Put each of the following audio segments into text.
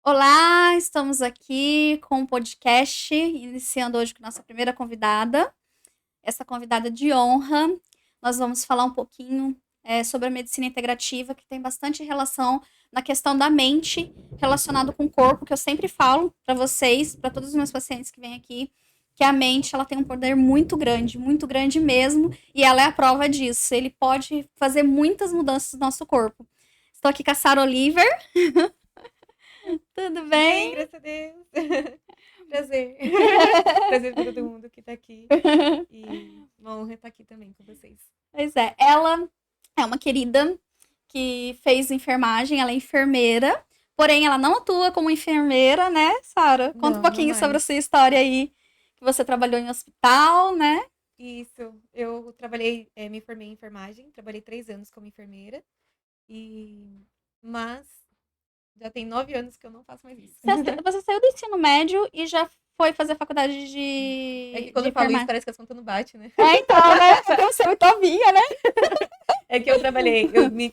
Olá, estamos aqui com um podcast, iniciando hoje com nossa primeira convidada. Essa convidada de honra, nós vamos falar um pouquinho sobre a medicina integrativa, que tem bastante relação na questão da mente relacionado com o corpo, que eu sempre falo para vocês, para todos os meus pacientes que vêm aqui, que a mente ela tem um poder muito grande mesmo, e ela é a prova disso. Ele pode fazer muitas mudanças no nosso corpo. Estou aqui com a Sarah Oliver. Tudo Bem, bem? graças a Deus. Prazer. Prazer pra todo mundo que tá aqui. E uma honra estar aqui também com vocês. Pois é, ela é uma querida que fez enfermagem, ela é enfermeira, porém ela não atua como enfermeira, né, Sara? Conta um Não, não pouquinho sobre a mais. sua história aí, que você trabalhou em hospital, né? Isso. Eu trabalhei, me formei em enfermagem, trabalhei 3 anos como enfermeira. E... Mas já tem 9 anos que eu não faço mais isso. Você saiu do ensino médio e já foi fazer faculdade É que de quando eu falo isso, enfermagem. parece que as contas não batem, né? É, então, né? Porque você é muito novinha, né? É que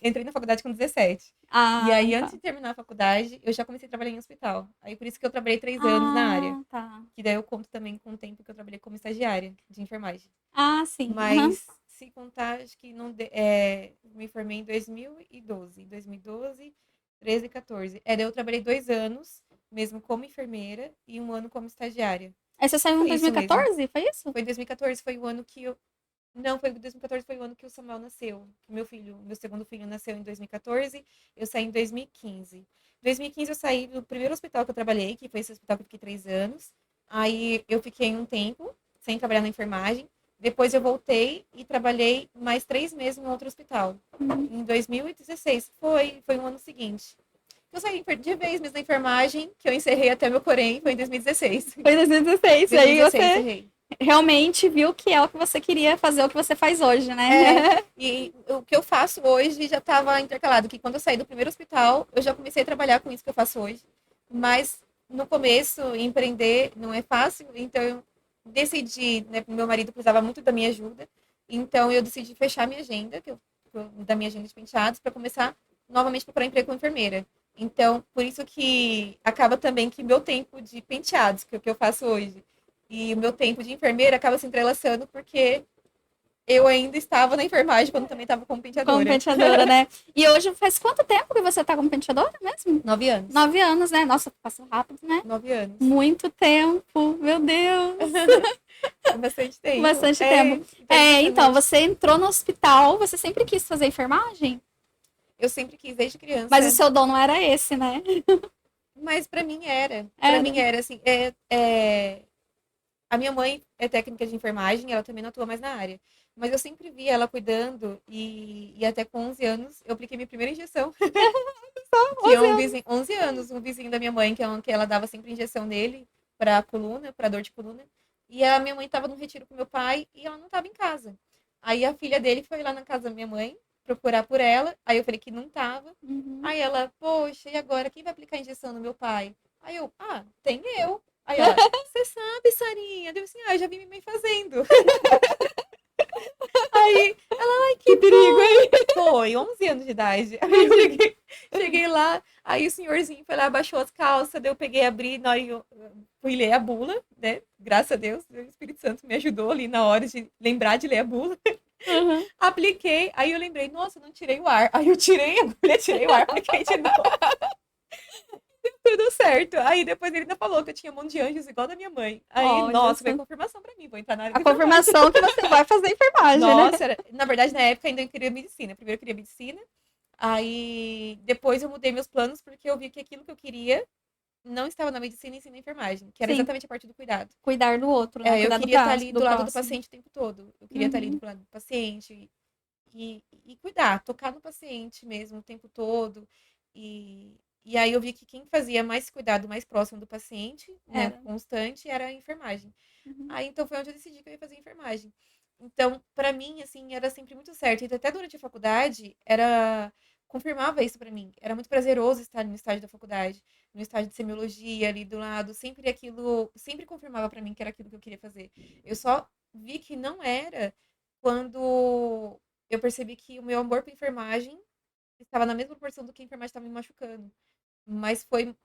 entrei na faculdade com 17. E Ah, aí, antes tá. de terminar a faculdade, eu já comecei a trabalhar em hospital. Aí, por isso que eu trabalhei 3 anos na área. Ah, tá. Que daí eu conto também com o tempo que eu trabalhei como estagiária de enfermagem. Ah, sim. Aham. Mas, se contar, acho que não me formei em 2012. 2012, 13 e 14. Daí eu trabalhei 2 anos, mesmo como enfermeira, e um ano como estagiária. Aí você E saiu em foi isso mesmo. 2014, foi isso? Foi em 2014, foi o ano que eu. Não, foi 2014, foi o ano que o Samuel nasceu. Meu segundo filho nasceu em 2014, eu saí em 2015. Em 2015 eu saí do primeiro hospital que eu trabalhei, que foi esse hospital que eu fiquei 3 anos. Aí eu fiquei um tempo sem trabalhar na enfermagem. Depois eu voltei e trabalhei mais 3 meses em outro hospital. Em 2016, foi um ano seguinte. Eu saí de vez mesmo na enfermagem, que eu encerrei até meu Corém, foi em 2016. Foi em 2016. Aí 2016 você encerrei. realmente viu que é o que você queria fazer, o que você faz hoje, né? E o que eu faço hoje já estava intercalado, que quando eu saí do primeiro hospital, eu já comecei a trabalhar com isso que eu faço hoje. Mas no começo, empreender não é fácil, então eu decidi, né, meu marido precisava muito da minha ajuda, então eu decidi fechar minha agenda, da minha agenda de penteados, para começar novamente a procurar emprego como enfermeira. Então, por isso que acaba também que meu tempo de penteados, que é o que eu faço hoje, e o meu tempo de enfermeira acaba se entrelaçando, porque eu ainda estava na enfermagem quando também estava como Como penteadora. penteadora, né? E hoje faz quanto tempo que você tá como penteadora mesmo? 9 anos. 9 anos, né? Nossa, passa rápido, né? 9 anos. Muito tempo, meu Deus. É bastante tempo. Bastante tempo. Então, Então, justamente, você entrou no hospital, você sempre quis fazer enfermagem? eu sempre quis desde Mas o criança. seu dom não era esse, né? Mas para mim era. Para Era. mim era assim. A minha mãe é técnica de enfermagem, ela também não atua mais na área. Mas eu sempre vi ela cuidando e até com 11 anos eu apliquei minha primeira injeção. Que é 11 um anos. vizinho, 11 anos, um vizinho da minha mãe, que ela dava sempre injeção nele pra coluna, pra dor de coluna. E a minha mãe tava num retiro com meu pai e ela não tava em casa. Aí a filha dele foi lá na casa da minha mãe procurar por ela. Aí eu falei que não tava. Uhum. Aí ela, poxa, e agora? Quem vai aplicar a injeção no meu pai? Aí eu, tem eu. Aí ela, você sabe, Sarinha? Deu assim, eu já vi minha mãe fazendo. Aí ela, ai, Que que perigo, bom. hein? Foi, 11 anos de idade. Aí eu cheguei lá, aí o senhorzinho foi lá, baixou as calças, daí eu peguei, abri, na hora eu fui ler a bula, né? Graças a Deus, o Espírito Santo me ajudou ali na hora de lembrar de ler a bula. Uhum. Apliquei, aí eu lembrei, nossa, não tirei o ar. Aí eu tirei a agulha, tirei o ar, apliquei de novo. Tudo certo. Aí depois ele ainda falou que eu tinha mão de anjos igual da minha mãe. Aí, Olha nossa, foi só. confirmação pra mim, vou entrar na área A da enfermagem. confirmação que você vai fazer enfermagem, né? Nossa, na verdade, na época ainda eu queria medicina. Primeiro eu queria medicina, aí depois eu mudei meus planos porque eu vi que aquilo que eu queria não estava na medicina e sim na enfermagem, que era Sim, exatamente a parte do cuidado. cuidar do outro, né? Eu Cuidar queria estar ali do do lado do próximo. paciente o tempo todo. Eu queria estar ali Uhum. do lado do paciente e cuidar, tocar no paciente mesmo o tempo todo. E aí eu vi que quem fazia mais cuidado mais próximo do paciente, né, Era. constante, era a enfermagem. Uhum. Aí então foi onde eu decidi que eu ia fazer enfermagem. Então, para mim, assim, era sempre muito certo. E até durante a faculdade, confirmava isso para mim. Era muito prazeroso estar no estágio da faculdade, no estágio de semiologia ali do lado, sempre aquilo, sempre confirmava para mim que era aquilo que eu queria fazer. Eu só vi que não era quando eu percebi que o meu amor por enfermagem estava na mesma proporção do que a enfermagem estava me machucando. Mas foi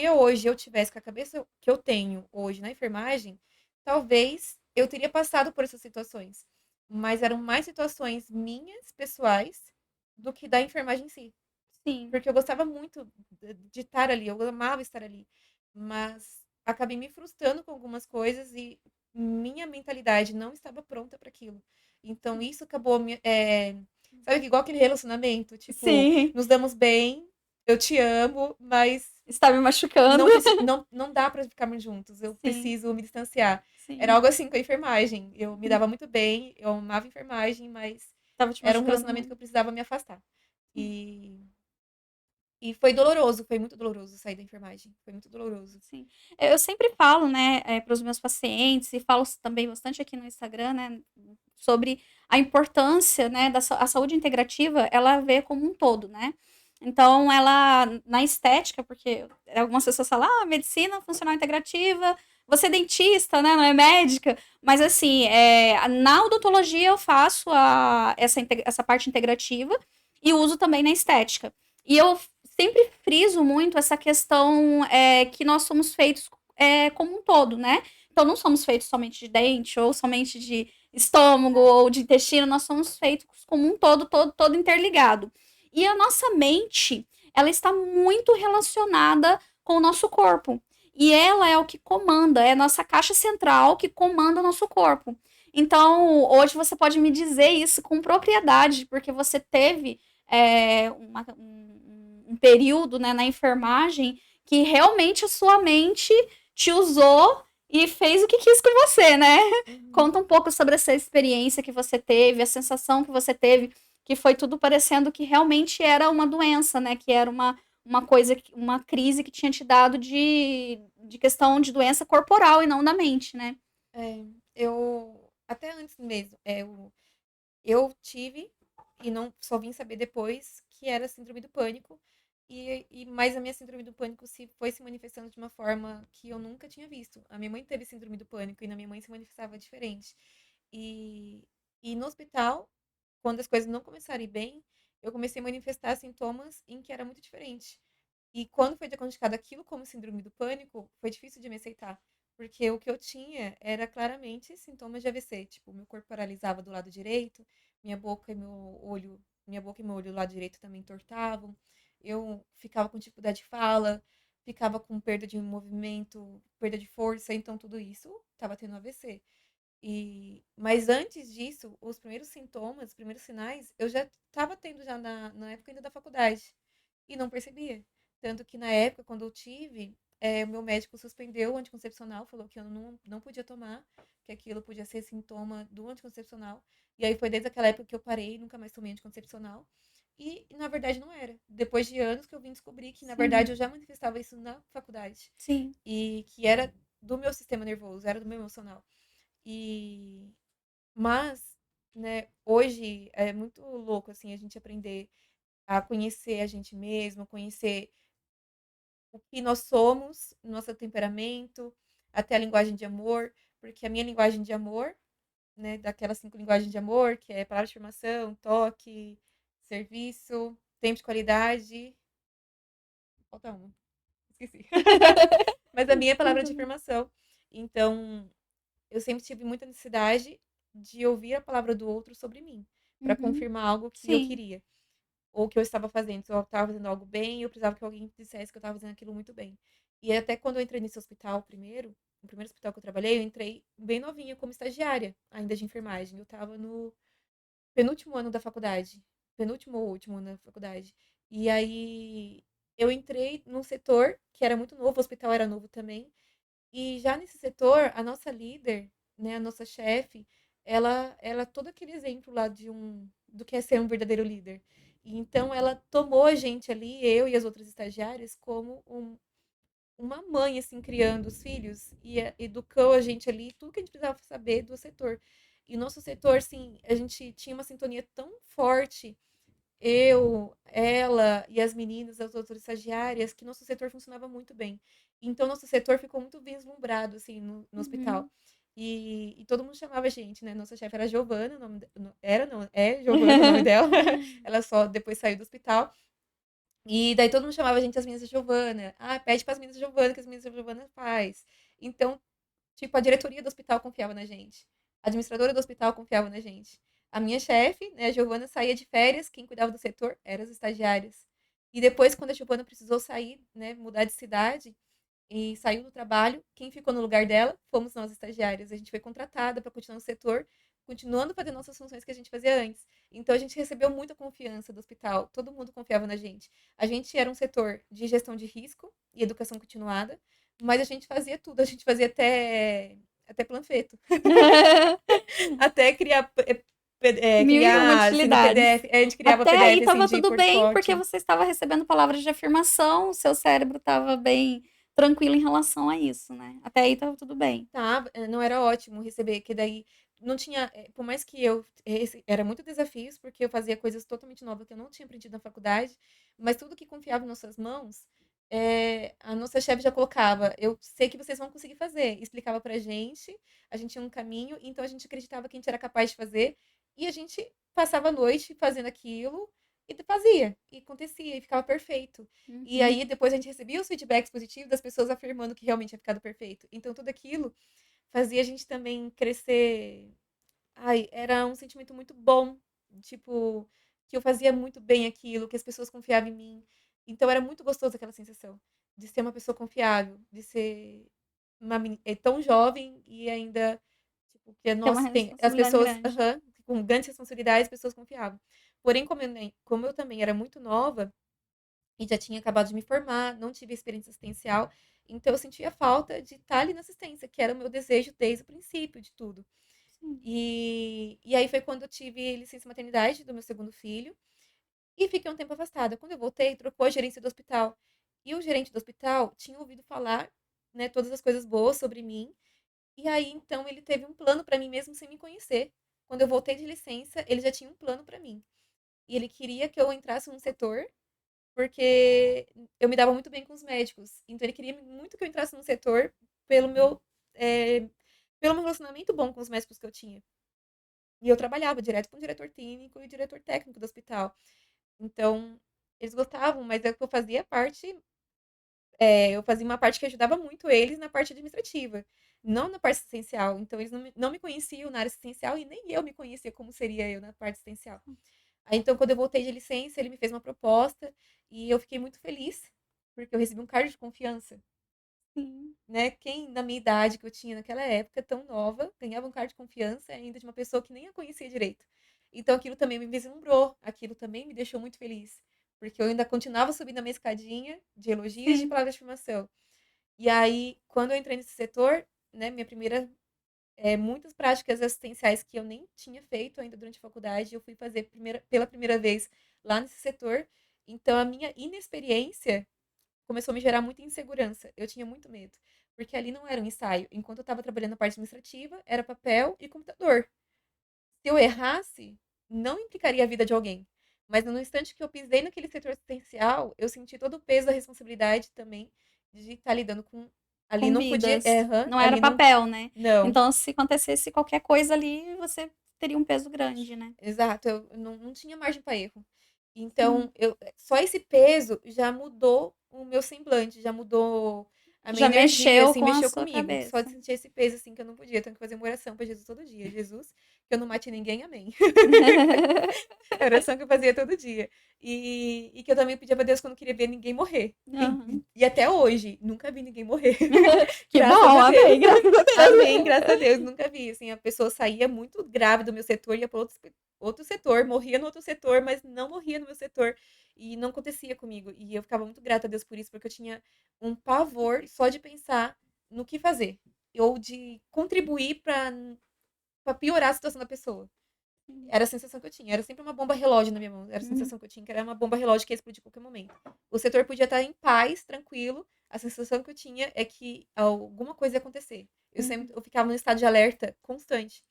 eu tivesse com a cabeça que eu tenho hoje na enfermagem, talvez eu teria passado por essas situações. Mas eram mais situações minhas, pessoais, do que da enfermagem em si. Sim. Porque eu gostava muito de estar ali, eu amava estar ali. Mas acabei me frustrando com algumas coisas e minha mentalidade não estava pronta para aquilo. Então isso acabou sabe, igual aquele relacionamento, tipo, Sim. nos damos bem, eu te amo, mas Está me machucando. não dá para ficarmos juntos, eu Sim, preciso me distanciar. Era sim. algo assim com a enfermagem. Eu me dava muito bem, eu amava a enfermagem, mas Tava te era um machucando relacionamento que muito. eu precisava me afastar. E e foi doloroso, foi muito doloroso sair da enfermagem, foi muito doloroso. Sim. Eu sempre falo, né, para os meus pacientes e falo também bastante aqui no Instagram, né, sobre a importância, né, a saúde integrativa, ela vê como um todo, né. Então ela na estética, porque algumas pessoas falam: "Ah, medicina funcional integrativa, você é dentista, né, não é médica", mas assim, na odontologia eu faço essa parte integrativa e uso também na estética. E eu sempre friso muito essa questão que nós somos feitos como um todo, né? Então não somos feitos somente de dente, ou somente de estômago, ou de intestino, nós somos feitos como um todo, todo interligado. E a nossa mente, ela está muito relacionada com o nosso corpo. E ela é o que comanda, é a nossa caixa central que comanda o nosso corpo. Então, hoje você pode me dizer isso com propriedade, porque você teve um período, né, na enfermagem que realmente a sua mente te usou e fez o que quis com você, né? Uhum. Conta um pouco sobre essa experiência que você teve, a sensação que você teve, que foi tudo parecendo que realmente era uma doença, né? Que era uma coisa, uma crise que tinha te dado de questão de doença corporal e não da mente, né? É, eu até antes mesmo, eu tive e não só vim saber depois que era síndrome do pânico mas a minha síndrome do pânico se foi se manifestando de uma forma que eu nunca tinha visto. A minha mãe teve síndrome do pânico e na minha mãe se manifestava diferente. E, e no hospital, quando as coisas não começaram a ir bem, eu comecei a manifestar sintomas em que era muito diferente. E quando foi diagnosticado aquilo como síndrome do pânico, foi difícil de me aceitar. Porque o que eu tinha era claramente sintomas de AVC. Tipo, meu corpo paralisava do lado direito, minha boca e meu olho do lado direito também entortavam. Eu ficava com dificuldade de fala, ficava com perda de movimento, perda de força, então tudo isso estava tendo AVC. Mas antes disso, os primeiros sintomas, os primeiros sinais, eu já estava tendo já na época ainda da faculdade e não percebia. Tanto que na época, quando eu tive, o meu médico suspendeu o anticoncepcional, falou que eu não podia tomar, que aquilo podia ser sintoma do anticoncepcional. E aí foi desde aquela época que eu parei, nunca mais tomei anticoncepcional. E na verdade não era. Depois de anos que eu vim descobrir que na Sim, verdade eu já manifestava isso na faculdade. sim. E que era do meu sistema nervoso, era do meu emocional. E mas, né, hoje é muito louco assim a gente aprender a conhecer a gente mesmo, conhecer o que nós somos, nosso temperamento, até a linguagem de amor, porque a minha linguagem de amor, né, daquelas 5 linguagens de amor, que é palavra de afirmação, toque, serviço, tempo de qualidade, falta uma, esqueci. Mas a minha é palavra de afirmação. Então, eu sempre tive muita necessidade de ouvir a palavra do outro sobre mim, para Uhum. confirmar algo que eu Sim. queria, ou que eu estava fazendo. Se eu estava fazendo algo bem, eu precisava que alguém dissesse que eu estava fazendo aquilo muito bem. E até quando eu entrei nesse hospital primeiro, no primeiro hospital que eu trabalhei, eu entrei bem novinha como estagiária, ainda de enfermagem. Eu estava no penúltimo ano da faculdade, penúltimo ou último ano da faculdade. E aí eu entrei num setor que era muito novo, o hospital era novo também, e já nesse setor, a nossa líder, né, a nossa chefe, ela é todo aquele exemplo lá do que é ser um verdadeiro líder. E então ela tomou a gente ali, eu e as outras estagiárias, como uma mãe assim criando os filhos e educou a gente ali tudo que a gente precisava saber do setor. E o nosso setor, assim, a gente tinha uma sintonia tão forte, eu, ela e as meninas, as outras estagiárias, que nosso setor funcionava muito bem. Então, nosso setor ficou muito vislumbrado, assim, no hospital. Uhum. E todo mundo chamava a gente, né? Nossa chefe era Giovana, o nome era, não, é Giovana o nome dela. Ela só depois saiu do hospital. E daí todo mundo chamava a gente as meninas da Giovana. Ah, pede para as meninas da Giovana, que as meninas da Giovana faz. Então, tipo, a diretoria do hospital confiava na gente. A administradora do hospital confiava na gente. A minha chefe, né, a Giovana, saía de férias, quem cuidava do setor eram as estagiárias. E depois, quando a Giovana precisou sair, né, mudar de cidade e saiu do trabalho, quem ficou no lugar dela fomos nós estagiárias. A gente foi contratada para continuar no setor, continuando fazendo nossas funções que a gente fazia antes. Então a gente recebeu muita confiança do hospital, todo mundo confiava na gente. A gente era um setor de gestão de risco e educação continuada, mas a gente fazia tudo, a gente fazia até panfleto, até criar Mil e uma criar assim, no utilidades. PDF, a gente criava Até aí PDF assim estava de tudo bem, porque portfólio. você estava recebendo palavras de afirmação, o seu cérebro estava bem tranquilo em relação a isso, né? Até aí estava tudo bem. Tá, não era ótimo receber, que daí não tinha, por mais que era muito desafios, porque eu fazia coisas totalmente novas que eu não tinha aprendido na faculdade, mas tudo que confiava em nossas mãos, a nossa chefe já colocava, eu sei que vocês vão conseguir fazer, explicava pra gente, a gente tinha um caminho, então a gente acreditava que a gente era capaz de fazer, e a gente passava a noite fazendo aquilo, e fazia, e acontecia, e ficava perfeito. E Uhum. aí depois a gente recebia os feedbacks positivos das pessoas afirmando que realmente tinha ficado perfeito. Então tudo aquilo fazia a gente também crescer. Ai, era um sentimento muito bom, tipo, que eu fazia muito bem aquilo, que as pessoas confiavam em mim. Então era muito gostoso aquela sensação de ser uma pessoa confiável, de ser tão jovem e ainda tipo, que Tem uma nós tem as responsabilidade pessoas, grande. aham, com grandes responsabilidades, as pessoas confiavam. Porém, como eu também era muito nova, e já tinha acabado de me formar, não tive experiência assistencial, então eu sentia falta de estar ali na assistência, que era o meu desejo desde o princípio de tudo. Sim. E aí foi quando eu tive licença maternidade do meu segundo filho e fiquei um tempo afastada. Quando eu voltei, trocou a gerência do hospital. E o gerente do hospital tinha ouvido falar, né, todas as coisas boas sobre mim. E aí então ele teve um plano para mim mesmo sem me conhecer. Quando eu voltei de licença, ele já tinha um plano para mim. E ele queria que eu entrasse num setor porque eu me dava muito bem com os médicos. Então ele queria muito que eu entrasse no setor pelo meu, eh, pelo meu relacionamento bom com os médicos que eu tinha. E eu trabalhava direto com o diretor clínico e o diretor técnico do hospital. Então, eles gostavam, mas é que eu fazia uma parte que ajudava muito eles na parte administrativa, não na parte assistencial. Então, eles não me conheciam na área assistencial e nem eu me conhecia como seria eu na parte assistencial. Aí, então, quando eu voltei de licença, ele me fez uma proposta e eu fiquei muito feliz, porque eu recebi um cargo de confiança, Sim. né? Quem, na minha idade que eu tinha naquela época, tão nova, ganhava um cargo de confiança ainda de uma pessoa que nem a conhecia direito. Então, aquilo também me vislumbrou, aquilo também me deixou muito feliz, porque eu ainda continuava subindo a minha escadinha de elogios e de Sim. palavras de afirmação. E aí, quando eu entrei nesse setor, né, muitas práticas assistenciais que eu nem tinha feito ainda durante a faculdade, eu fui fazer pela primeira vez lá nesse setor. Então, a minha inexperiência começou a me gerar muita insegurança. Eu tinha muito medo, porque ali não era um ensaio. Enquanto eu estava trabalhando na parte administrativa, era papel e computador. Se eu errasse, não implicaria a vida de alguém. Mas no instante que eu pisei naquele setor assistencial, eu senti todo o peso da responsabilidade também de estar lidando com. Ali Com não podia. vidas. Não era Ali não. papel, né? Não. Então, se acontecesse qualquer coisa ali, você teria um peso grande, né? Exato, eu não tinha margem para erro. Sim. Então, só esse peso já mudou o meu semblante, já mudou a minha Já energia, mexeu assim, com a mexeu sua comigo. Só de cabeça. sentir esse peso, assim, que eu não podia. Eu tenho que fazer uma oração para Jesus todo dia. Jesus, que eu não mate ninguém, amém. É a oração que eu fazia todo dia. E que eu também pedia pra Deus que eu não queria ver ninguém morrer. Aham. E até hoje, nunca vi ninguém morrer. Que Graças bom, a Deus. amém, graças a Amém, Deus. graças a Deus. Nunca vi. Assim, a pessoa saía muito grave do meu setor, ia para outro setor, morria no outro setor, mas não morria no meu setor. E não acontecia comigo. E eu ficava muito grata a Deus por isso, porque eu tinha um pavor só de pensar no que fazer. Ou de contribuir para piorar a situação da pessoa. Era a sensação que eu tinha. Era sempre uma bomba relógio na minha mão. Era a Uhum, sensação que eu tinha, que era uma bomba relógio que ia explodir a qualquer momento. O setor podia estar em paz, tranquilo. A sensação que eu tinha é que alguma coisa ia acontecer. uhum, Eu ficava num estado de alerta constante.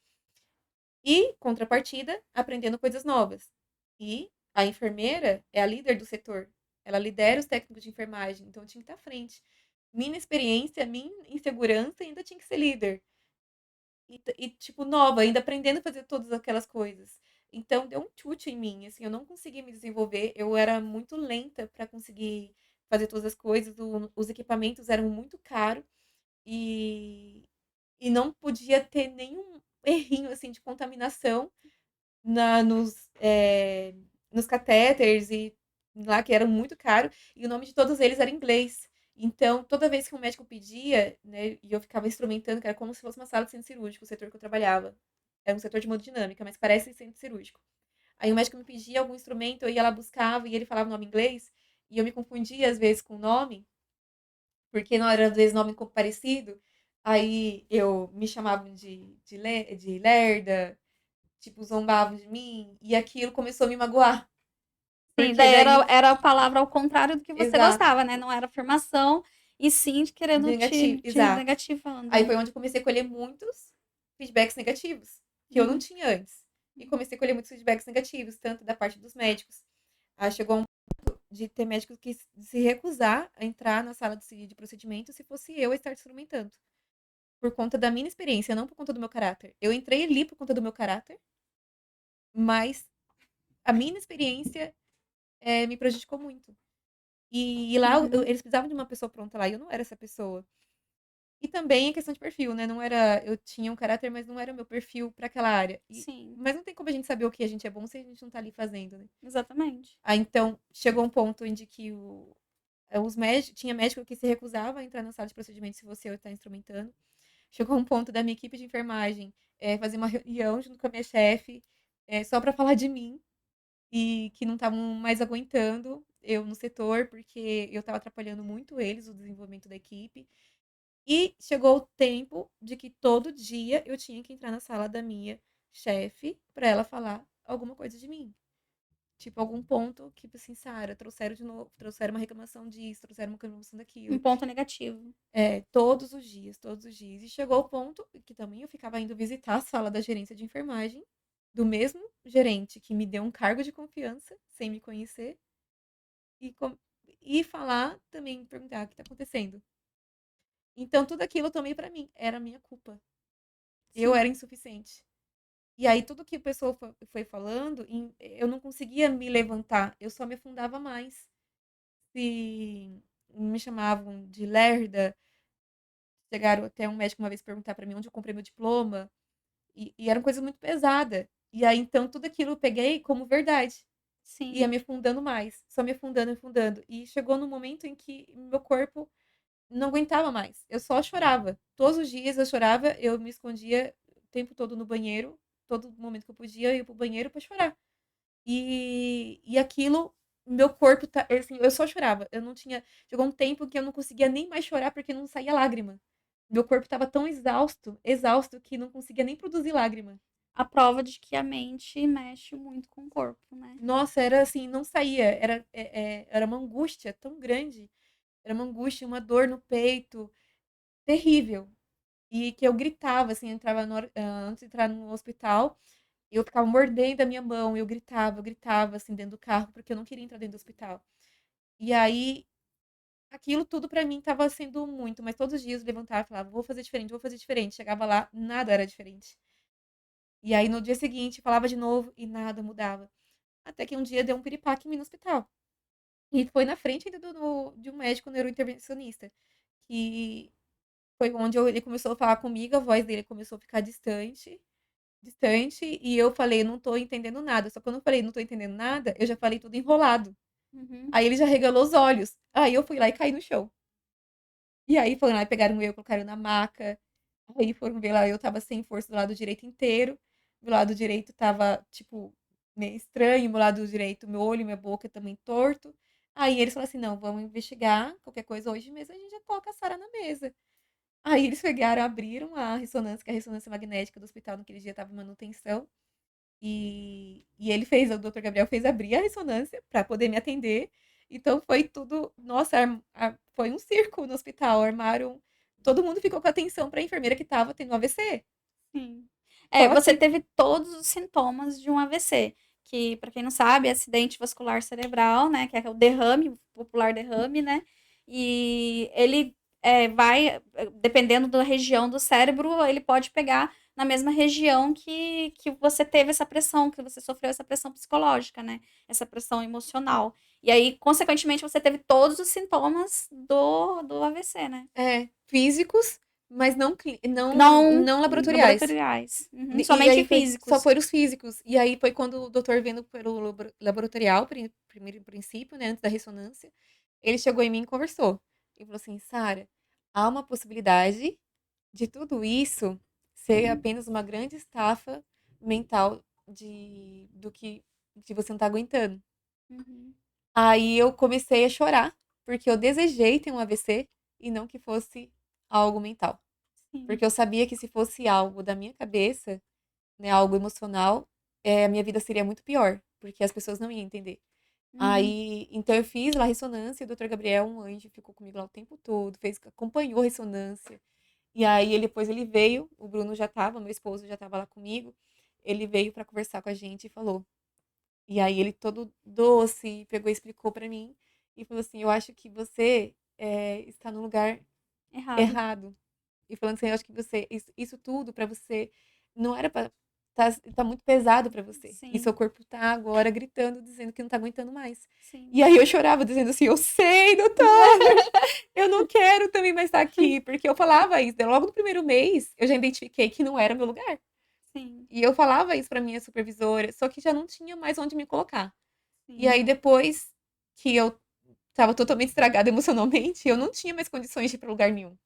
E, contrapartida, aprendendo coisas novas. E a enfermeira é a líder do setor. Ela lidera os técnicos de enfermagem. Então, eu tinha que estar à frente. Minha inexperiência, minha insegurança ainda tinha que ser líder. Tipo, nova, ainda aprendendo a fazer todas aquelas coisas. Então deu um chute em mim, assim, eu não conseguia me desenvolver, eu era muito lenta para conseguir fazer todas as coisas, os equipamentos eram muito caros e, e não podia ter nenhum errinho assim de contaminação nos catéteres e lá que eram muito caro, e o nome de todos eles era em inglês. Então, toda vez que o médico pedia, né, e eu ficava instrumentando, que era como se fosse uma sala de centro cirúrgico, o setor que eu trabalhava. Era um setor de hemodinâmica, mas parece centro cirúrgico. Aí o médico me pedia algum instrumento, eu ia lá, buscava, e ele falava o nome em inglês, e eu me confundia às vezes com o nome, porque não era às vezes nome parecido. Aí eu me chamavam de lerda, tipo, zombavam de mim, e aquilo começou a me magoar. Sim, Porque daí daí, era a palavra ao contrário do que você exato, gostava, né? Não era afirmação, e sim de querendo negativo, te exato. negativando, Aí né? foi onde eu comecei a colher muitos feedbacks negativos, que eu não Uhum. tinha antes. E comecei a colher muitos feedbacks negativos, tanto da parte dos médicos. Aí chegou um ponto de ter médicos que se recusar a entrar na sala de procedimento se fosse eu a estar instrumentando. Por conta da minha experiência, não por conta do meu caráter. Eu entrei ali por conta do meu caráter, mas a minha experiência me prejudicou muito. E lá Uhum. eles precisavam de uma pessoa pronta lá, e eu não era essa pessoa. E também a questão de perfil, né? Não era, eu tinha um caráter, mas não era o meu perfil para aquela área. Sim, Mas não tem como a gente saber o que a gente é bom se a gente não tá ali fazendo, né? exatamente. Aí então chegou um ponto em que os médicos, tinha médico que se recusava a entrar na sala de procedimento se você está instrumentando. Chegou um ponto da minha equipe de enfermagem fazer uma reunião junto com a minha chefe só para falar de mim e que não estavam mais aguentando eu no setor porque eu estava atrapalhando muito eles, o desenvolvimento da equipe. E chegou o tempo de que todo dia eu tinha que entrar na sala da minha chefe para ela falar alguma coisa de mim. Tipo, algum ponto que, tipo assim, Sara, trouxeram de novo, trouxeram uma reclamação disso, trouxeram uma reclamação Um daquilo. ponto negativo. Todos os dias, todos os dias. E chegou o ponto que também eu ficava indo visitar a sala da gerência de enfermagem, do mesmo gerente que me deu um cargo de confiança, sem me conhecer, e, e falar também, perguntar o que está acontecendo. Então, tudo aquilo eu tomei para mim, era minha culpa. Eu era Sim, insuficiente. E aí, tudo que a pessoa foi falando, eu não conseguia me levantar, eu só me afundava mais. Se me chamavam de lerda, chegaram até um médico uma vez perguntar para mim onde eu comprei meu diploma, e era uma coisa muito pesada. E aí, então, tudo aquilo eu peguei como verdade. Ia sim. me afundando mais, só me afundando, afundando. E chegou no momento em que meu corpo não aguentava mais. Eu só chorava. Todos os dias eu chorava, eu me escondia o tempo todo no banheiro, todo momento que eu podia, eu ia pro banheiro para chorar. E aquilo, meu corpo, assim, eu só chorava. Eu não tinha. Chegou um tempo que eu não conseguia nem mais chorar porque não saía lágrima. Meu corpo estava tão exausto, exausto, que não conseguia nem produzir lágrima. A prova de que a mente mexe muito com o corpo, né? Nossa, era assim, não saía. Era uma angústia tão grande. Era uma angústia, uma dor no peito, terrível. E que eu gritava, assim, eu entrava antes de entrar no hospital, eu ficava mordendo a minha mão, eu gritava, assim, dentro do carro, porque eu não queria entrar dentro do hospital. E aí, aquilo tudo pra mim tava sendo muito, mas todos os dias eu levantava e falava, vou fazer diferente, vou fazer diferente. Chegava lá, nada era diferente. E aí, no dia seguinte, falava de novo e nada mudava. Até que um dia deu um piripaque em mim no hospital. E foi na frente ainda de um médico neurointervencionista, que foi onde ele começou a falar comigo, a voz dele começou a ficar distante, distante, e eu falei, não tô entendendo nada. Só que quando eu falei, não tô entendendo nada, eu já falei tudo enrolado. Uhum. Aí ele já regalou os olhos. Aí eu fui lá e caí no chão. E aí foram lá e pegaram eu, colocaram na maca. Aí foram ver lá, eu tava sem força do lado direito inteiro. Do lado direito tava, tipo, meio estranho. Do lado direito, meu olho e minha boca também torto. Aí eles falaram assim: não, vamos investigar. Qualquer coisa hoje mesmo a gente já coloca a Sara na mesa. Aí eles pegaram, abriram a ressonância, que a ressonância magnética do hospital naquele dia estava em manutenção. E ele fez, o doutor Gabriel fez abrir a ressonância para poder me atender. Então foi tudo, nossa, foi um circo no hospital. Armaram, todo mundo ficou com atenção para a enfermeira que estava tendo um AVC. Sim. Só É, você assim. teve todos os sintomas de um AVC, que, para quem não sabe, é acidente vascular cerebral, né? Que é o derrame, o popular derrame, né? E ele vai, dependendo da região do cérebro, ele pode pegar na mesma região que você teve essa pressão, que você sofreu essa pressão psicológica, né? Essa pressão emocional. E aí, consequentemente, você teve todos os sintomas do AVC, né? Físicos, mas Não não laboratoriais. laboratoriais. Uhum, E somente aí só físicos. foram os físicos. E aí foi quando o doutor vendo pelo laboratorial, primeiro princípio, né, antes da ressonância, ele chegou em mim e conversou. E falou assim, Sara, há uma possibilidade de tudo isso ser apenas uma grande estafa mental do que você não tá aguentando. Uhum, Aí eu comecei a chorar, porque eu desejei ter um AVC e não que fosse algo mental. sim. Porque eu sabia que se fosse algo da minha cabeça, né, algo emocional, a minha vida seria muito pior, porque as pessoas não iam entender. Uhum, Aí, então eu fiz lá a ressonância, o doutor Gabriel, um anjo, ficou comigo lá o tempo todo, acompanhou a ressonância. E aí depois ele veio, o Bruno já estava, meu esposo já estava lá comigo. Ele veio para conversar com a gente e falou. E aí ele todo doce, pegou e explicou para mim e falou assim: "Eu acho que você está no lugar errado. errado". E falando assim: "Eu acho que você isso tudo para você não era para tá muito pesado para você. E Sim, seu corpo tá agora gritando, dizendo que não tá aguentando mais". sim. E aí eu chorava dizendo assim: "Eu sei, doutor, eu não quero também mais estar aqui", porque eu falava isso, logo no primeiro mês eu já identifiquei que não era meu lugar. Sim, E eu falava isso pra minha supervisora, só que já não tinha mais onde me colocar. E sim. aí depois que eu estava totalmente estragada emocionalmente, eu não tinha mais condições de ir pra lugar nenhum.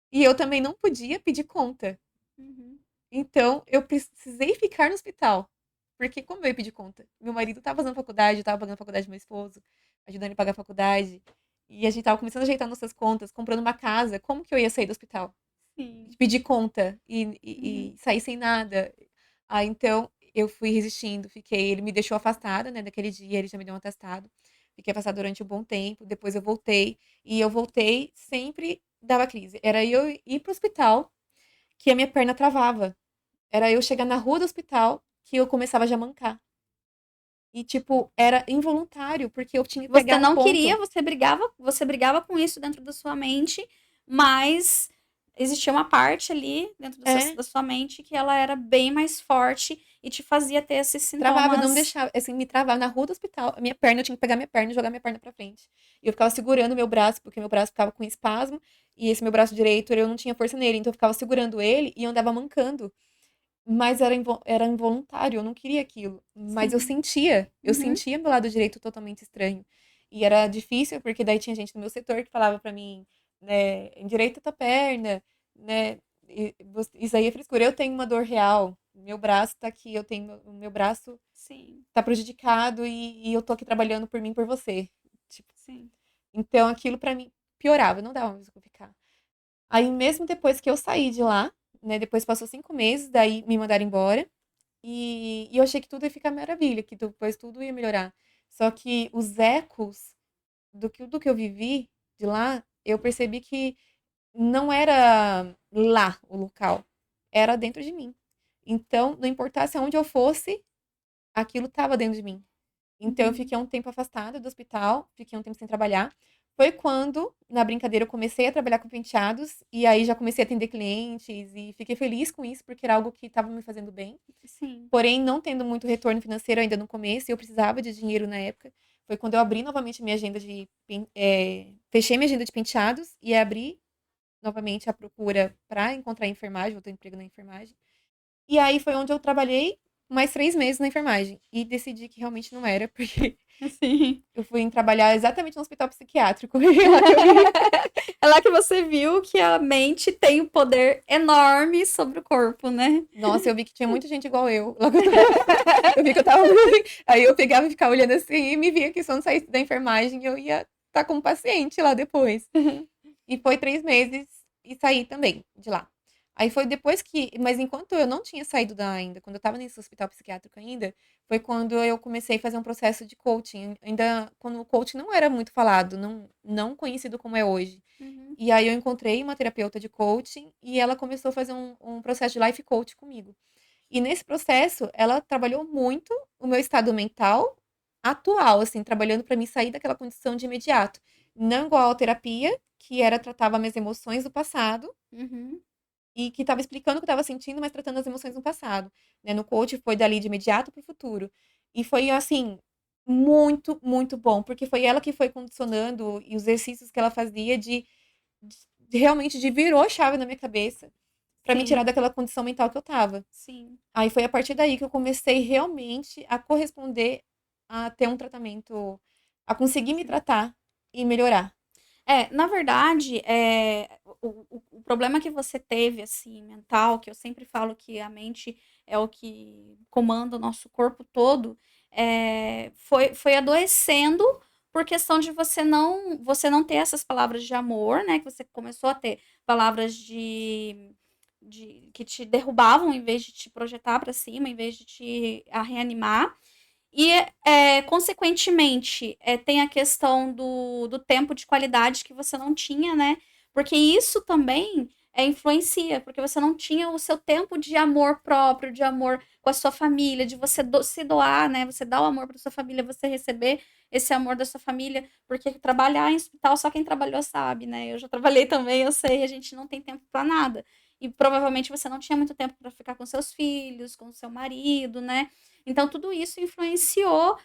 E eu também não podia pedir conta. Uhum, Então eu precisei ficar no hospital. Porque como eu ia pedir conta? Meu marido estava fazendo faculdade, eu estava pagando a faculdade do meu esposo, ajudando ele a pagar a faculdade. E a gente estava começando a ajeitar nossas contas, comprando uma casa. Como que eu ia sair do hospital? sim. Pedir conta Uhum, e sair sem nada. Aí então eu fui resistindo, fiquei. Ele me deixou afastada, né? Naquele dia, ele já me deu um atestado. Fiquei afastada durante um bom tempo. Depois eu voltei. E eu voltei, sempre dava crise. Era eu ir pro hospital que a minha perna travava. Era eu chegar na rua do hospital que eu começava já a mancar. E, tipo, era involuntário, porque eu tinha que você pegar não queria, ponto. você brigava com isso dentro da sua mente, mas existia uma parte ali dentro É, da sua mente que ela era bem mais forte e te fazia ter esses travava, não me sintomas. deixava, assim, me travava na rua do hospital. A minha perna, eu tinha que pegar minha perna e jogar minha perna pra frente. E eu ficava segurando meu braço, porque meu braço ficava com espasmo, e esse meu braço direito, eu não tinha força nele, então eu ficava segurando ele e eu andava mancando. Mas era involuntário, eu não queria aquilo. Mas Sim. eu Uhum. sentia meu lado direito totalmente estranho. E era difícil, porque daí tinha gente no meu setor que falava pra mim, né, endireita tua perna, né, isso aí é frescura. Eu tenho uma dor real, meu braço tá aqui, o meu braço Sim. tá prejudicado e eu tô aqui trabalhando por mim, por você. Tipo, Sim. então aquilo pra mim piorava, não dava mais pra ficar. Aí mesmo depois que eu saí de lá, né, depois passou 5 meses, daí me mandaram embora. E eu achei que tudo ia ficar maravilha, que depois tudo ia melhorar. Só que os ecos do que eu vivi de lá, eu percebi que não era lá o local, era dentro de mim. Então, não importasse aonde eu fosse, aquilo estava dentro de mim. Então eu Uhum. fiquei um tempo afastada do hospital, fiquei um tempo sem trabalhar. Foi quando, na brincadeira, eu comecei a trabalhar com penteados e aí já comecei a atender clientes e fiquei feliz com isso porque era algo que estava me fazendo bem. Sim. Porém, não tendo muito retorno financeiro ainda no começo, e eu precisava de dinheiro na época. Foi quando eu abri novamente minha agenda fechei minha agenda de penteados e abri novamente a procura para encontrar enfermagem, voltou emprego na enfermagem. E aí foi onde eu trabalhei mais 3 meses na enfermagem. E decidi que realmente não era, porque Sim. eu fui trabalhar exatamente no hospital psiquiátrico. E é lá que eu vi. É lá que você viu que a mente tem um poder enorme sobre o corpo, né? Nossa, eu vi que tinha muita gente igual eu. Logo eu vi que eu tava. Aí eu pegava e ficava olhando assim e me via que se eu não saísse da enfermagem, eu ia estar como paciente lá depois. E foi 3 meses e saí também de lá. Aí foi depois que. Mas enquanto eu não tinha saído da ainda, quando eu tava nesse hospital psiquiátrico ainda, foi quando eu comecei a fazer um processo de coaching. Ainda quando o coaching não era muito falado, não conhecido como é hoje. Uhum. E aí eu encontrei uma terapeuta de coaching e ela começou a fazer um processo de life coach comigo. E nesse processo, ela trabalhou muito o meu estado mental atual, assim, trabalhando para mim sair daquela condição de imediato. Não igual a terapia, que era tratava minhas emoções do passado, Uhum. e que estava explicando o que eu estava sentindo, mas tratando as emoções no passado, né? No coach foi dali de imediato para o futuro. E foi assim, muito, muito bom, porque foi ela que foi condicionando e os exercícios que ela fazia realmente de virou a chave na minha cabeça para me tirar Sim, daquela condição mental que eu tava. sim. Aí foi a partir daí que eu comecei realmente a corresponder a ter um tratamento, a conseguir me Sim. tratar e melhorar. Na verdade, o problema que você teve, assim, mental, que eu sempre falo que a mente é o que comanda o nosso corpo todo, foi adoecendo por questão de você não ter essas palavras de amor, né? Que você começou a ter palavras de que te derrubavam em vez de te projetar para cima, em vez de te reanimar. E, consequentemente, tem a questão do tempo de qualidade que você não tinha, né? Porque isso também influencia, porque você não tinha o seu tempo de amor próprio, de amor com a sua família, de você se doar, né? Você dar o amor para sua família, você receber esse amor da sua família, porque trabalhar em hospital só quem trabalhou sabe, né? Eu já trabalhei também, eu sei, a gente não tem tempo para nada. E provavelmente você não tinha muito tempo para ficar com seus filhos, com o seu marido, né? Então, tudo isso influenciou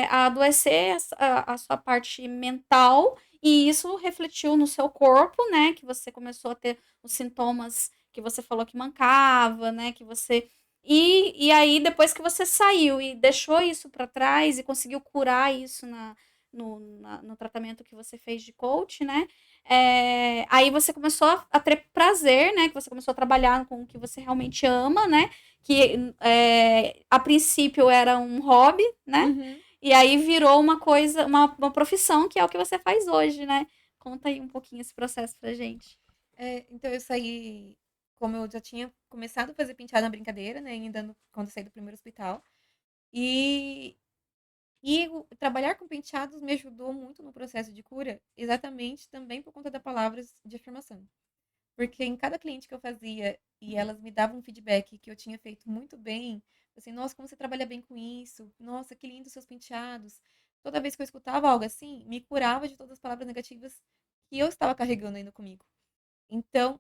a adoecer a sua parte mental, e isso refletiu no seu corpo, né? Que você começou a ter os sintomas que você falou que mancava, né? Que você. E aí, depois que você saiu e deixou isso para trás e conseguiu curar isso no tratamento que você fez de coach, né? Aí você começou a ter prazer, né? Que você começou a trabalhar com o que você realmente ama, né? Que a princípio era um hobby, né? Uhum. E aí virou uma coisa, uma profissão, que é o que você faz hoje, né? Conta aí um pouquinho esse processo pra gente. Então eu saí, como eu já tinha começado a fazer penteado na brincadeira, né? Ainda quando eu saí do primeiro hospital. E, trabalhar com penteados me ajudou muito no processo de cura, exatamente também por conta das palavras de afirmação. Porque em cada cliente que eu fazia e elas me davam um feedback que eu tinha feito muito bem, assim, nossa, como você trabalha bem com isso, nossa, que lindo seus penteados. Toda vez que eu escutava algo assim, me curava de todas as palavras negativas que eu estava carregando ainda comigo. Então,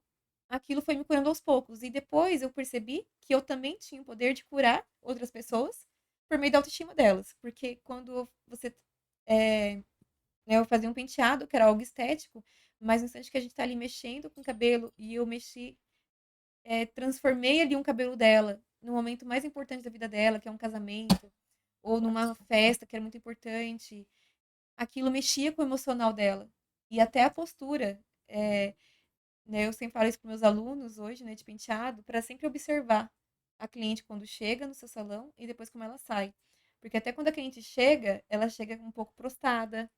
aquilo foi me curando aos poucos. E depois eu percebi que eu também tinha o poder de curar outras pessoas por meio da autoestima delas. Porque quando você. É, né, eu fazia um penteado, que era algo estético, mas no instante que a gente tá ali mexendo com o cabelo e eu mexi, transformei ali um cabelo dela no momento mais importante da vida dela, que é um casamento, ou numa festa que era muito importante, aquilo mexia com o emocional dela. E até a postura. É, né, eu sempre falo isso para meus alunos hoje, né, de penteado, para sempre observar a cliente quando chega no seu salão e depois como ela sai. Porque até quando a cliente chega, ela chega um pouco prostrada.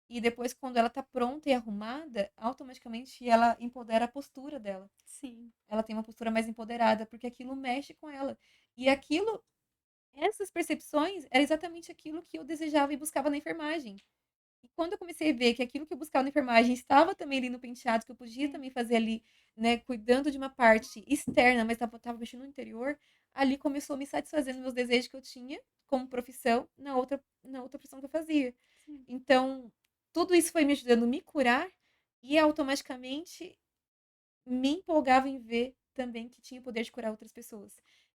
E depois, quando ela tá pronta e arrumada, automaticamente ela empodera a postura dela. Sim. Ela tem uma postura mais empoderada, porque aquilo mexe com ela. E aquilo, essas percepções, era exatamente aquilo que eu desejava e buscava na enfermagem. E quando eu comecei a ver que aquilo que eu buscava na enfermagem estava também ali no penteado, que eu podia Sim. também fazer ali, né, cuidando de uma parte externa, mas tava mexendo no interior, ali começou a me satisfazer nos meus desejos que eu tinha como profissão na outra profissão que eu fazia. Sim. Então, tudo isso foi me ajudando a me curar e automaticamente me empolgava em ver também que tinha o poder de curar outras pessoas.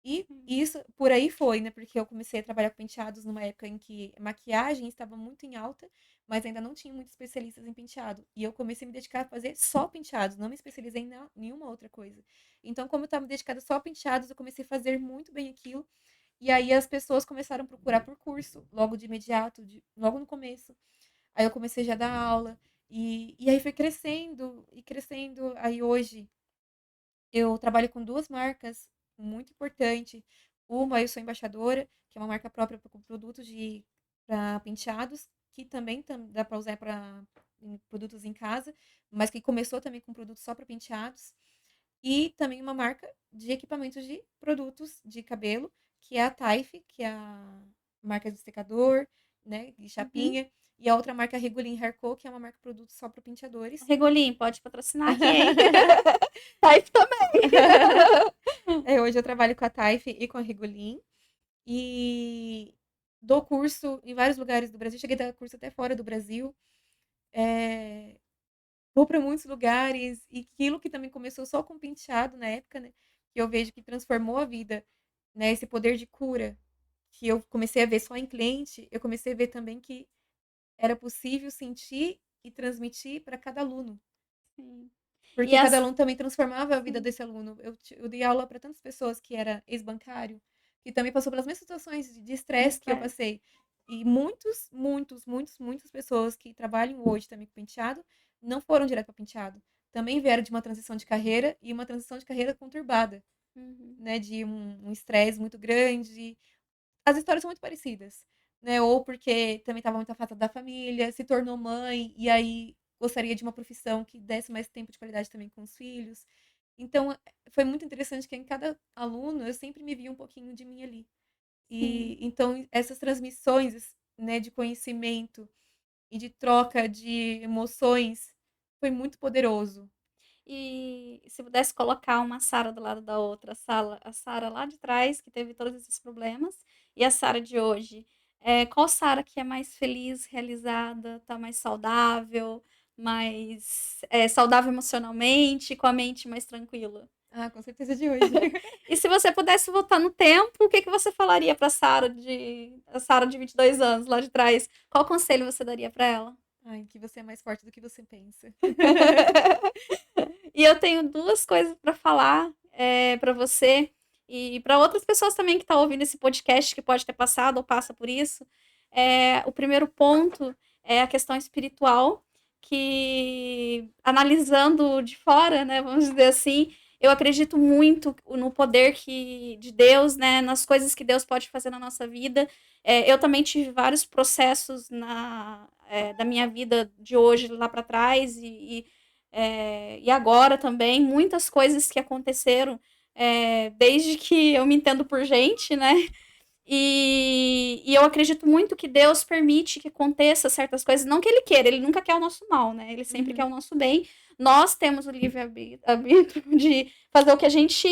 E Sim. isso por aí foi, né? Porque eu comecei a trabalhar com penteados numa época em que maquiagem estava muito em alta, mas ainda não tinha muitos especialistas em penteado. E eu comecei a me dedicar a fazer só penteados, não me especializei em nenhuma outra coisa. Então, como eu estava me dedicada só a penteados, eu comecei a fazer muito bem aquilo. E aí as pessoas começaram a procurar por curso, logo de imediato, logo no começo. Aí eu comecei já a dar aula. E aí foi crescendo e crescendo. Aí hoje eu trabalho com duas marcas muito importantes. Uma, eu sou embaixadora, que é uma marca própria com produtos para penteados, que também dá para usar para produtos em casa, mas que começou também com produtos só para penteados. E também uma marca de equipamentos de produtos de cabelo, que é a Taif, que é a marca de secador, né, de Uhum. chapinha. E a outra marca Regulin Hair Co, que é uma marca de produtos só para penteadores. Regolim, pode patrocinar aqui, hein? Type também. Hoje eu trabalho com a Taif e com a Regulin. E dou curso em vários lugares do Brasil. Cheguei a dar curso até fora do Brasil. É, vou para muitos lugares, e aquilo que também começou só com penteado na época, né, que eu vejo que transformou a vida, né, esse poder de cura, que eu comecei a ver só em cliente, eu comecei a ver também que era possível sentir e transmitir para cada aluno, Sim. E porque cada as aluno também transformava a vida sim, desse aluno. Eu dei aula para tantas pessoas que era ex-bancário, que também passou pelas mesmas situações de de estresse que eu estresse. passei. E muitas pessoas que trabalham hoje também com penteado, não foram direto para penteado. Também vieram de uma transição de carreira e uma transição de carreira conturbada, Uhum. né, de um estresse muito grande. As histórias são muito parecidas, né, ou porque também estava muito afastada da família, se tornou mãe e aí gostaria de uma profissão que desse mais tempo de qualidade também com os filhos. Então, foi muito interessante que em cada aluno eu sempre me via um pouquinho de mim ali. E Sim. então essas transmissões, né, de conhecimento e de troca de emoções foi muito poderoso. E se pudesse colocar uma Sara do lado da outra, a Sara lá de trás, que teve todos esses problemas, e a Sara de hoje, qual Sara que é mais feliz, realizada, tá mais saudável, mais saudável emocionalmente, com a mente mais tranquila? Ah, com certeza de hoje. E se você pudesse voltar no tempo, o que que você falaria para a Sara de 22 anos lá de trás? Qual conselho você daria para ela? Ai, que você é mais forte do que você pensa. E eu tenho duas coisas para falar para você e para outras pessoas também que estão ouvindo esse podcast, que pode ter passado ou passa por isso. O primeiro ponto é a questão espiritual, que analisando de fora, né, vamos dizer assim, eu acredito muito no poder de Deus, né, nas coisas que Deus pode fazer na nossa vida. Eu também tive vários processos da minha vida de hoje lá para trás e agora também, muitas coisas que aconteceram desde que eu me entendo por gente, né? E eu acredito muito que Deus permite que aconteça certas coisas, não que Ele queira, Ele nunca quer o nosso mal, né? Ele sempre quer Uhum. o nosso bem. Nós temos o livre-arbítrio de fazer o que a gente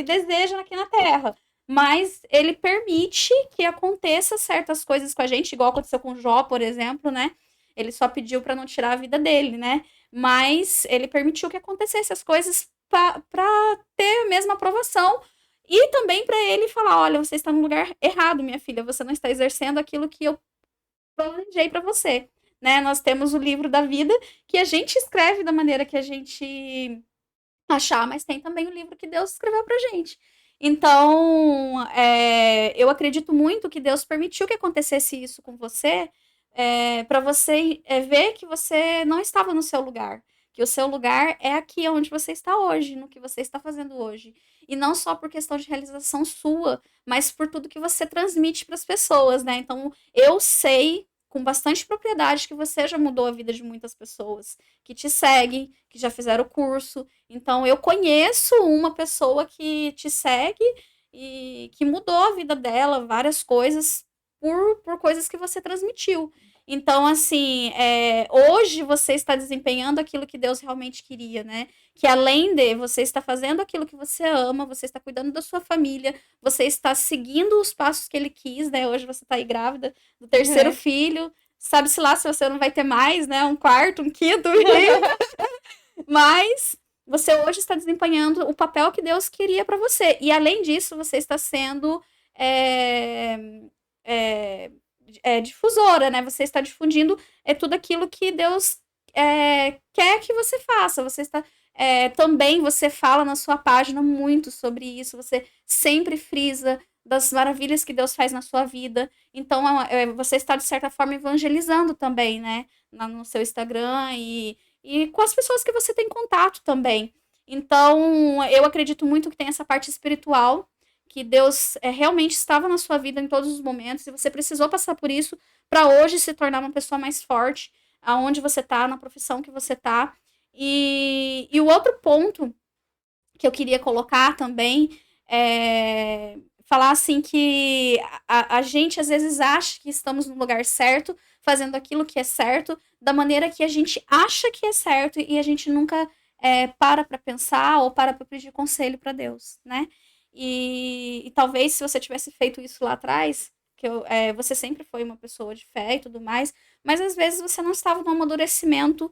deseja aqui na Terra. Mas ele permite que aconteça certas coisas com a gente, igual aconteceu com o Jó, por exemplo, né? Ele só pediu para não tirar a vida dele, né? Mas ele permitiu que acontecesse as coisas para ter a mesma aprovação e também para ele falar: olha, você está no lugar errado, minha filha, você não está exercendo aquilo que eu planejei para você. Né? Nós temos o livro da vida que a gente escreve da maneira que a gente achar, mas tem também o livro que Deus escreveu para gente. Então, eu acredito muito que Deus permitiu que acontecesse isso com você, para você ver que você não estava no seu lugar, que o seu lugar é aqui onde você está hoje, no que você está fazendo hoje. E não só por questão de realização sua, mas por tudo que você transmite para as pessoas, né? Então, eu sei com bastante propriedade que você já mudou a vida de muitas pessoas que te seguem, que já fizeram o curso. Então, eu conheço uma pessoa que te segue e que mudou a vida dela, várias coisas, por coisas que você transmitiu. Então, assim, hoje você está desempenhando aquilo que Deus realmente queria, né? Que além de você estar fazendo aquilo que você ama, você está cuidando da sua família, você está seguindo os passos que ele quis, né? Hoje você está aí grávida do terceiro É. filho, sabe-se lá se você não vai ter mais, né? Um quarto, um quinto filho, mas você hoje está desempenhando o papel que Deus queria para você. E além disso, você está sendo é, é, difusora, né? Você está difundindo tudo aquilo que Deus quer que você faça. Você está também você fala na sua página muito sobre isso. Você sempre frisa das maravilhas que Deus faz na sua vida. Então, você está de certa forma evangelizando também, né? No seu Instagram e com as pessoas que você tem contato também. Então, eu acredito muito que tem essa parte espiritual, que Deus realmente estava na sua vida em todos os momentos, e você precisou passar por isso para hoje se tornar uma pessoa mais forte, aonde você está, na profissão que você está. E o outro ponto que eu queria colocar também é falar assim que a gente às vezes acha que estamos no lugar certo, fazendo aquilo que é certo, da maneira que a gente acha que é certo e a gente nunca para pensar ou para pedir conselho para Deus, né? E talvez se você tivesse feito isso lá atrás, você sempre foi uma pessoa de fé e tudo mais, mas às vezes você não estava no amadurecimento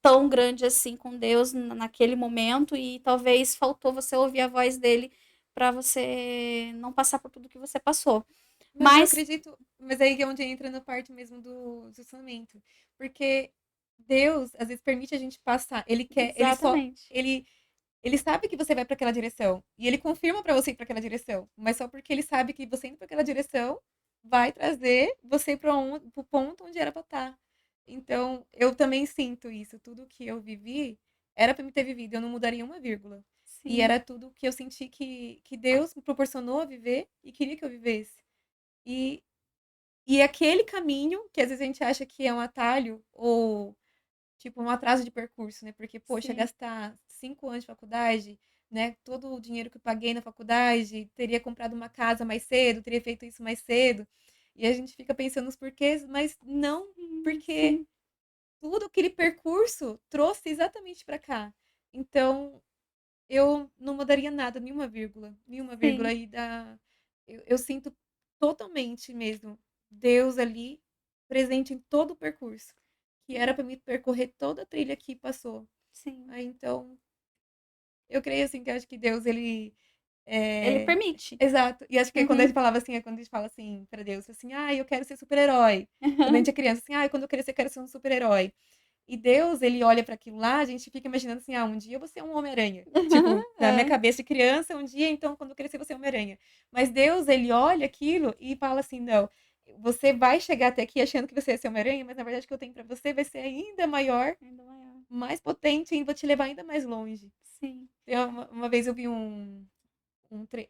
tão grande assim com Deus naquele momento e talvez faltou você ouvir a voz dele para você não passar por tudo que você passou. Mas eu Mas, acredito, mas aí é onde entra na parte mesmo do relacionamento. Porque Deus, às vezes, permite a gente passar. Ele quer, exatamente. ele sabe que você vai para aquela direção. E ele confirma para você ir para aquela direção. Mas só porque ele sabe que você indo para aquela direção vai trazer você para o ponto onde era para estar. Então, eu também sinto isso. Tudo que eu vivi era para me ter vivido. Eu não mudaria uma vírgula. E Sim, era tudo que eu senti que Deus me proporcionou a viver e queria que eu vivesse. E, e aquele caminho, que às vezes a gente acha que é um atalho ou tipo um atraso de percurso, né? Porque, poxa, sim, gastar 5 anos de faculdade, né? Todo o dinheiro que eu paguei na faculdade, teria comprado uma casa mais cedo, teria feito isso mais cedo. E a gente fica pensando nos porquês, mas não, porque sim, tudo aquele percurso trouxe exatamente para cá. Então, eu não mudaria nada, nenhuma vírgula sim, aí da. Eu sinto totalmente mesmo Deus ali presente em todo o percurso, que era para me percorrer toda a trilha que passou. sim. Aí então, eu creio assim que eu acho que Deus ele Ele é permite. exato. E acho que quando a Uhum. gente falava assim, é quando a gente fala assim para Deus, assim: "Ah, eu quero ser super-herói". Quando a gente é criança, assim: "Ah, quando eu crescer, eu quero ser um super-herói". E Deus, ele olha para aquilo lá, a gente fica imaginando assim: "Ah, um dia eu vou ser um Homem-Aranha". Tipo, na minha É, cabeça de criança, um dia, então, quando eu crescer, eu vou ser Homem-Aranha. Mas Deus, ele olha aquilo e fala assim: "Não, você vai chegar até aqui achando que você é ser Homem-Aranha, mas na verdade o que eu tenho para você vai ser ainda maior, ainda maior. mais potente e vou te levar ainda mais longe". Sim, Uma vez eu vi um tre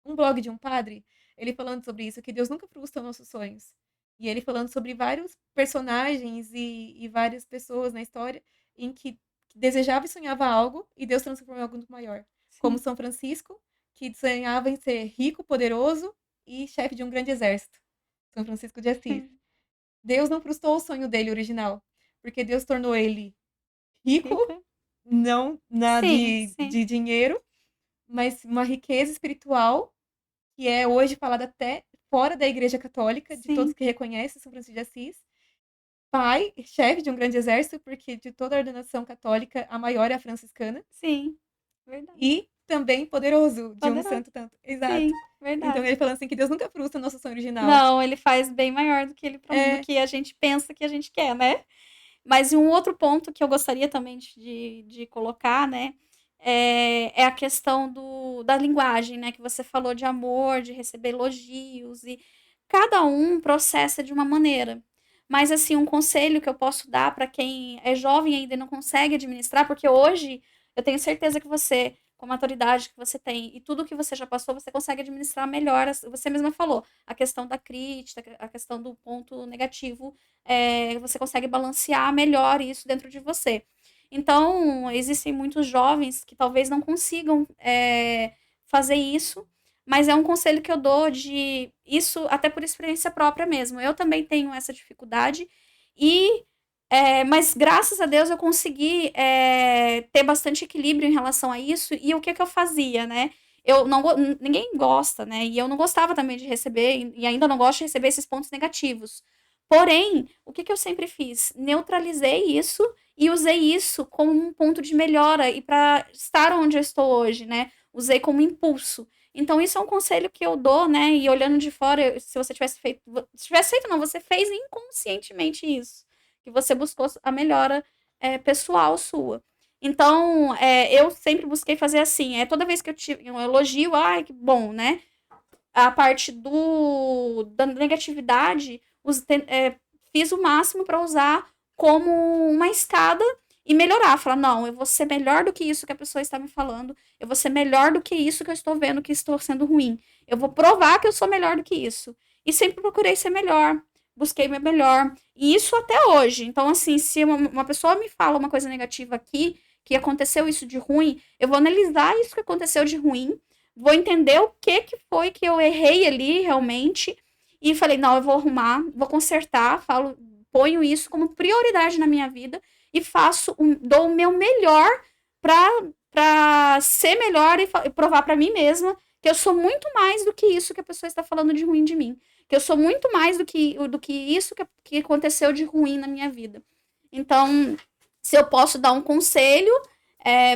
um blog de um padre, ele falando sobre isso, que Deus nunca frustra nossos sonhos. E ele falando sobre vários personagens e várias pessoas na história em que desejava e sonhava algo e Deus transformou em algo muito maior. Como sim, São Francisco, que sonhava em ser rico, poderoso e chefe de um grande exército. São Francisco de Assis. sim. Deus não frustrou o sonho dele original, porque Deus tornou ele rico, Rica. não na Sim, sim, de dinheiro, mas uma riqueza espiritual que é hoje falada até fora da Igreja Católica, de todos sim, que reconhecem São Francisco de Assis. Pai, chefe de um grande exército, porque de toda a ordenação católica, a maior é a franciscana. sim. Verdade. E também poderoso, de um Poderoso. santo tanto. Exato. Sim, Então verdade. ele falando assim que Deus nunca frustra o nosso sonho original. Não, ele faz bem maior do que do É, que a gente pensa que a gente quer, né? Mas um outro ponto que eu gostaria também de colocar, né, é a questão da linguagem, né, que você falou de amor, de receber elogios, e cada um processa de uma maneira. Mas, assim, um conselho que eu posso dar para quem é jovem ainda e não consegue administrar, porque hoje eu tenho certeza que você, com a maturidade que você tem e tudo que você já passou, você consegue administrar melhor. Você mesma falou, a questão da crítica, a questão do ponto negativo, você consegue balancear melhor isso dentro de você. Então, existem muitos jovens que talvez não consigam fazer isso, mas é um conselho que eu dou de isso até por experiência própria mesmo. Eu também tenho essa dificuldade e mas graças a Deus eu consegui ter bastante equilíbrio em relação a isso. E o que, que eu fazia, né? Eu não, ninguém gosta, né? E eu não gostava também de receber, e ainda não gosto de receber esses pontos negativos. Porém, o que, que eu sempre fiz? Neutralizei isso e usei isso como um ponto de melhora e para estar onde eu estou hoje, né? Usei como impulso. Então, isso é um conselho que eu dou, né? E olhando de fora, se você tivesse feito. Se tivesse feito, não, você fez inconscientemente isso. Que você buscou a melhora pessoal sua. Então, eu sempre busquei fazer assim. Toda vez que eu tive um elogio, ai, que bom, né? A parte da negatividade, fiz o máximo para usar como uma escada e melhorar. Falar, não, eu vou ser melhor do que isso que a pessoa está me falando, eu vou ser melhor do que isso que eu estou vendo que estou sendo ruim. Eu vou provar que eu sou melhor do que isso. E sempre procurei ser melhor, busquei meu melhor. E isso até hoje. Então, assim, se uma pessoa me fala uma coisa negativa aqui, que aconteceu isso de ruim, eu vou analisar isso que aconteceu de ruim, vou entender o que que foi que eu errei ali realmente e falei, não, eu vou arrumar, vou consertar, ponho isso como prioridade na minha vida e dou o meu melhor para ser melhor e provar para mim mesma que eu sou muito mais do que isso que a pessoa está falando de ruim de mim, que eu sou muito mais do que isso que aconteceu de ruim na minha vida. Então, se eu posso dar um conselho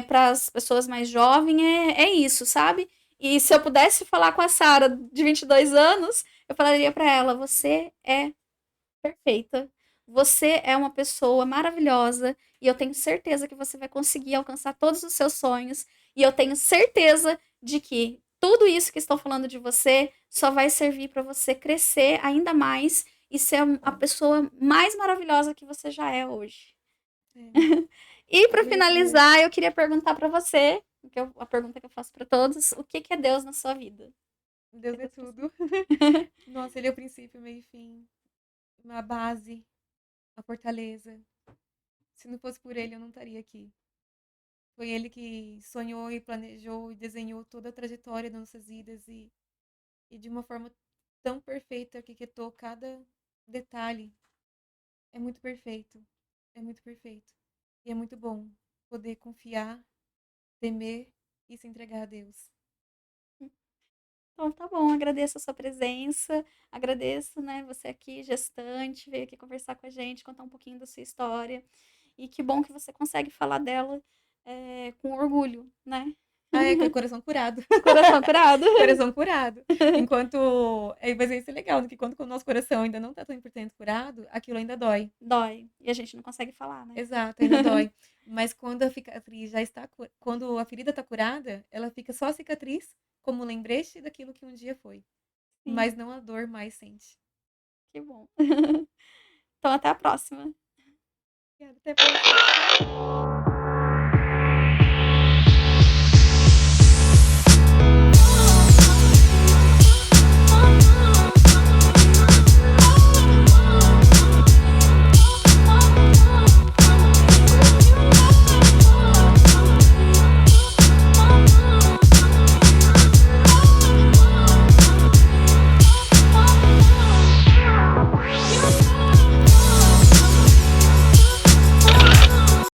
para as pessoas mais jovens, é isso, sabe? E se eu pudesse falar com a Sara de 22 anos, eu falaria para ela: você é perfeita. Você é uma pessoa maravilhosa e eu tenho certeza que você vai conseguir alcançar todos os seus sonhos. E eu tenho certeza de que tudo isso que estão falando de você só vai servir para você crescer ainda mais e ser a pessoa mais maravilhosa que você já é hoje. É, E para energia. finalizar, eu queria perguntar para você, a pergunta que eu faço para todos, o que é Deus na sua vida? Deus é tudo. Nossa, ele é o princípio, meio e fim. A base, a fortaleza. Se não fosse por ele, eu não estaria aqui. Foi ele que sonhou e planejou e desenhou toda a trajetória das nossas vidas e de uma forma tão perfeita que quitou cada detalhe. É muito perfeito. É muito perfeito. E é muito bom poder confiar, temer e se entregar a Deus. Então tá bom, agradeço a sua presença, agradeço, né, você aqui, gestante, veio aqui conversar com a gente, contar um pouquinho da sua história. E que bom que você consegue falar dela com orgulho, né? Ah, é, com o coração curado. Coração curado. Coração curado. Enquanto. Mas isso é legal, né, que quando o nosso coração ainda não tá 100% curado, aquilo ainda dói. Dói. E a gente não consegue falar, né? Exato, ainda dói. Mas quando a cicatriz já está. Quando a ferida tá curada, ela fica só a cicatriz como lembrete daquilo que um dia foi. Sim, Mas não a dor mais sente. que bom. Então até a próxima. Obrigada, até a próxima.